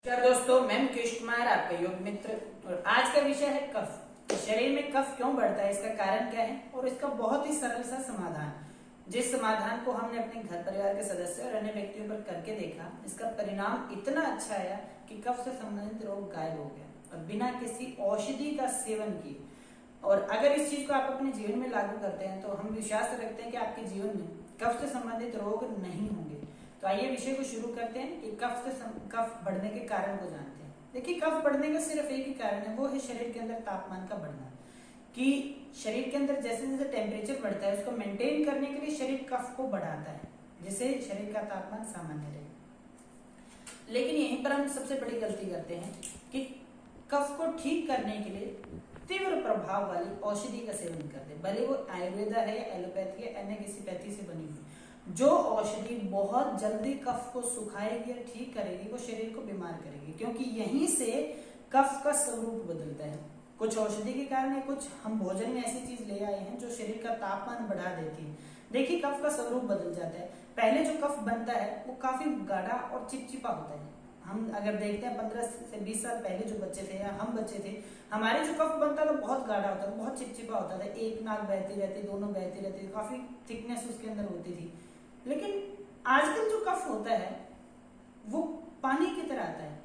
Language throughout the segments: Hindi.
नमस्कार दोस्तों, मैं मुकेश कुमार, आपका योग मित्र। और आज का विषय है कफ। शरीर में कफ क्यों बढ़ता है, इसका कारण क्या है और इसका बहुत ही सरल सा समाधान, जिस समाधान को हमने अपने घर परिवार के सदस्य और अन्य व्यक्तियों पर करके देखा, इसका परिणाम इतना अच्छा आया कि कफ से संबंधित रोग गायब हो गया और बिना किसी औषधि का सेवन किए। और अगर इस चीज को आप अपने जीवन में लागू करते हैं तो हम विश्वास रखते हैं कि आपके जीवन में कफ से संबंधित रोग नहीं होंगे। तो आइए विषय को शुरू करते हैं कि कफ बढ़ने के कारण को जानते हैं। देखिए, कफ बढ़ने का सिर्फ एक ही कारण है, वो है शरीर के अंदर तापमान का बढ़ना। कि शरीर के अंदर जैसे जैसे टेम्परेचर बढ़ता है, उसको मेंटेन करने के लिए शरीर कफ को बढ़ाता है, जिससे शरीर का तापमान सामान्य रहे। लेकिन यहीं पर हम सबसे बड़ी गलती करते हैं कि कफ को ठीक करने के लिए तीव्र प्रभाव वाली औषधि का सेवन करते हैं, भले वो आयुर्वेदा है, एलोपैथी है, अन्य किसी पैथी से बनी हुई। जो औषधि बहुत जल्दी कफ को सुखाएगी और ठीक करेगी, वो शरीर को बीमार करेगी, क्योंकि यहीं से कफ का स्वरूप बदलता है। कुछ औषधि के कारण है, कुछ हम भोजन में ऐसी चीज ले आए हैं जो शरीर का तापमान बढ़ा देती है। देखिए, कफ का स्वरूप बदल जाता है। पहले जो कफ बनता है वो काफी गाढ़ा और चिपचिपा होता है। हम अगर देखते हैं 15 से 20 साल पहले जो बच्चे थे या हम बच्चे थे, हमारे जो कफ बनता था बहुत गाढ़ा होता था, बहुत चिपचिपा होता था। एक नाक बहती रहती, दोनों बहती रहती, काफी थिकनेस उसके अंदर होती थी। लेकिन आजकल जो कफ होता है वो पानी की तरह आता है,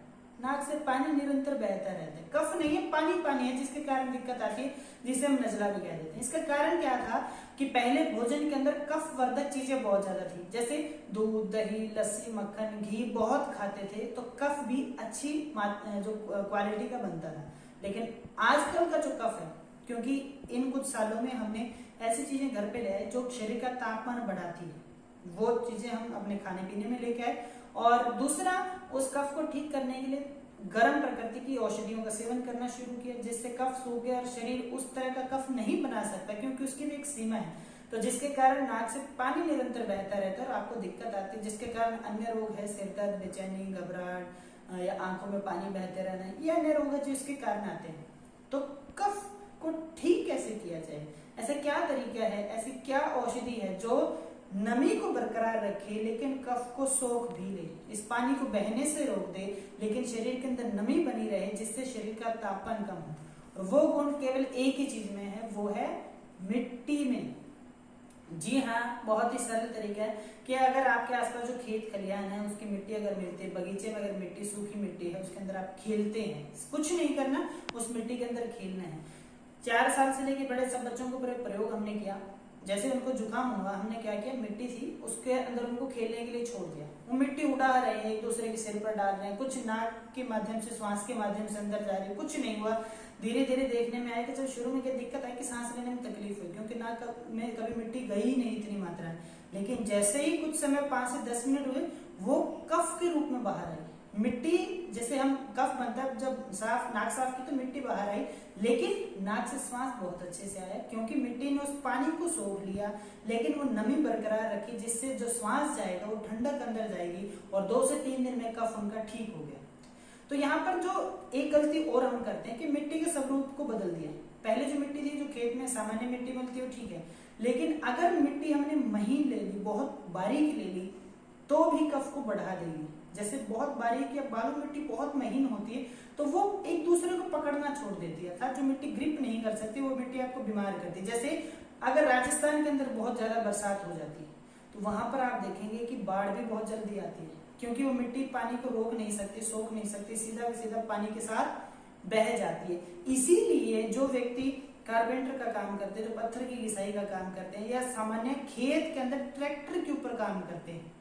नाक से पानी निरंतर बहता रहता है। कफ नहीं है, पानी पानी है, जिसके कारण दिक्कत आती है, जिसे हम नजला भी कह देते हैं। इसका कारण क्या था कि पहले भोजन के अंदर कफ वर्धक चीजें बहुत ज्यादा थी, जैसे दूध, दही, लस्सी, मक्खन, घी बहुत खाते थे, तो कफ भी अच्छी जो क्वालिटी का बनता था। लेकिन आजकल का जो कफ है, क्योंकि इन कुछ सालों में हमने ऐसी चीजें घर पे ले आए जो शरीर का तापमान बढ़ाती है, वो चीजें हम अपने खाने पीने में लेके आए। और दूसरा, उस कफ को ठीक करने के लिए गर्म प्रकृति की औषधियों का सेवन करना शुरू किया, जिससे कफ सूख गया और शरीर उस तरह का कफ नहीं बना सकता, क्योंकि उसकी भी एक सीमा है। तो जिसके कारण नाक से पानी निरंतर बहता रहता है और आपको दिक्कत आती है, जिसके कारण अन्य रोग है, सिर दर्द, बेचैनी, घबराहट या आंखों में पानी बहते रहना, ये अन्य रोग है जो इसके कारण आते हैं। तो कफ को ठीक कैसे किया जाए, ऐसा क्या तरीका है, ऐसी क्या औषधि है जो नमी को बरकरार रखे लेकिन कफ को सोख भी ले, इस पानी को बहने से रोक दे लेकिन शरीर के अंदर नमी बनी रहे, जिससे शरीर का तापमान कम हो। और वो गुण केवल एक ही चीज में है, वो है मिट्टी में। जी हाँ, बहुत ही सरल तरीका है कि अगर आपके आसपास जो खेत खलिहान है उसकी मिट्टी अगर मिलती है, बगीचे में अगर मिट्टी, सूखी मिट्टी है, उसके अंदर आप खेलते हैं, कुछ नहीं करना, उस मिट्टी के अंदर खेलना है। 4 साल से लेकर बड़े सब बच्चों को प्रयोग हमने किया। जैसे उनको जुकाम हुआ, हमने क्या किया, मिट्टी थी उसके अंदर उनको खेलने के लिए छोड़ दिया। वो मिट्टी उड़ा रहे हैं, एक दूसरे के सिर पर डाल रहे हैं, कुछ नाक के माध्यम से, श्वास के माध्यम से अंदर जा रही है, कुछ नहीं हुआ। धीरे धीरे देखने में आया कि जब शुरू में क्या दिक्कत आई कि सांस लेने में तकलीफ हुई, क्योंकि नाक में कभी मिट्टी गई नहीं इतनी मात्रा में। लेकिन जैसे ही कुछ समय 5 से 10 मिनट हुए, वो कफ के रूप में बाहर आई मिट्टी। जैसे हम कफ बनता है, जब नाक साफ की तो मिट्टी बाहर आई, लेकिन नाक से श्वास बहुत अच्छे से आया, क्योंकि मिट्टी ने उस पानी को सोख लिया, लेकिन वो नमी बरकरार रखी, जिससे जो श्वास जाएगा वो ठंडक अंदर जाएगी और 2 से 3 दिन में कफ उनका ठीक हो गया। तो यहाँ पर जो एक गलती और हम करते हैं कि मिट्टी के स्वरूप को बदल दिया। पहले जो मिट्टी थी, जो खेत में सामान्य मिट्टी मिलती है, वो ठीक है, लेकिन अगर मिट्टी हमने महीन ले ली, बहुत बारीक ले ली, तो भी कफ को बढ़ा देगी। जैसे बहुत बारीक या बालू मिट्टी बहुत महीन होती है, तो वो एक दूसरे को पकड़ना छोड़ देती है, अर्थात जो मिट्टी ग्रिप नहीं कर सकती, वो मिट्टी आपको बीमार करती है। जैसे अगर राजस्थान के अंदर बहुत ज्यादा बरसात हो जाती है, तो वहां पर आप देखेंगे कि बाढ़ भी बहुत जल्दी आती है, क्योंकि वो मिट्टी पानी को रोक नहीं सकती, सोख नहीं सकती, सीधा सीधा पानी के साथ बह जाती है। इसीलिए जो व्यक्ति कारपेंटर का काम करते हैं, जो पत्थर की घिसाई का काम करते हैं, या सामान्य खेत के अंदर ट्रैक्टर के ऊपर काम करते हैं,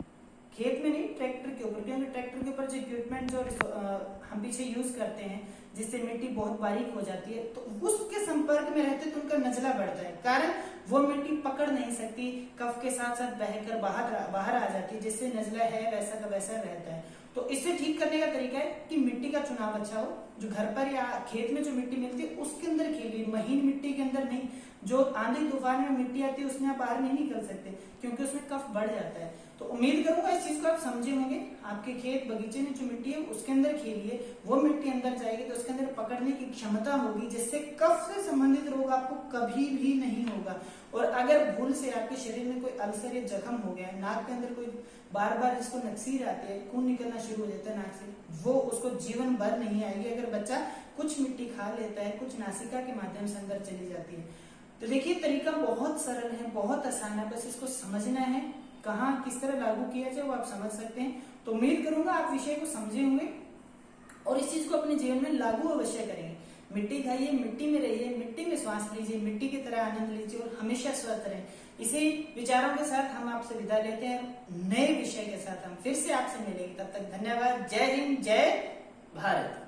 खेत में नहीं, ट्रैक्टर के ऊपर, क्योंकि ट्रैक्टर के ऊपर जो इक्विपमेंट जो हम पीछे यूज करते हैं, जिससे मिट्टी बहुत बारीक हो जाती है, तो उसके संपर्क में रहते तो उनका नजला बढ़ता है। कारण वो मिट्टी पकड़ नहीं सकती, कफ के साथ साथ बहकर बाहर आ जाती है, जिससे नजला है वैसा का वैसा रहता है। तो इसे ठीक करने का तरीका है कि मिट्टी का चुनाव अच्छा हो। जो घर पर या खेत में जो मिट्टी मिलती है उसके अंदर खेलिए, महीन मिट्टी के अंदर नहीं। जो आंधी तूफान में मिट्टी आती है उसमें आप बाहर नहीं निकल सकते, क्योंकि उसमें कफ बढ़ जाता है। तो उम्मीद करूंगा इस चीज को आप समझे होंगे। आपके खेत बगीचे में जो मिट्टी है उसके अंदर खेलिए, वो मिट्टी अंदर जाएगी तो उसके अंदर पकड़ने की क्षमता होगी, जिससे कफ से संबंधित रोग आपको कभी भी नहीं होगा। और अगर भूल से आपके शरीर में कोई अल्सर या जख्म हो गया, नाक के अंदर कोई बार बार जिसको नक्सीर आती है, खून निकलना शुरू हो जाता है नाक से, वो उसको जीवन भर नहीं आएगी अगर बच्चा कुछ मिट्टी खा लेता है, कुछ नासिका के माध्यम से अंदर चली जाती है। तो देखिए तरीका बहुत सरल है, बहुत आसान है, बस इसको समझना है, कहाँ किस तरह लागू किया जाए वो आप समझ सकते हैं। तो उम्मीद करूंगा आप विषय को समझे होंगे और इस चीज को अपने जीवन में लागू अवश्य करेंगे। मिट्टी खाइए, मिट्टी में रहिए, मिट्टी में श्वास लीजिए, मिट्टी की तरह आनंद लीजिए और हमेशा स्वस्थ रहें। इसी विचारों के साथ हम आपसे विदा लेते हैं, नए विषय के साथ हम फिर से आपसे मिलेंगे। तब तक धन्यवाद। जय हिंद, जय भारत।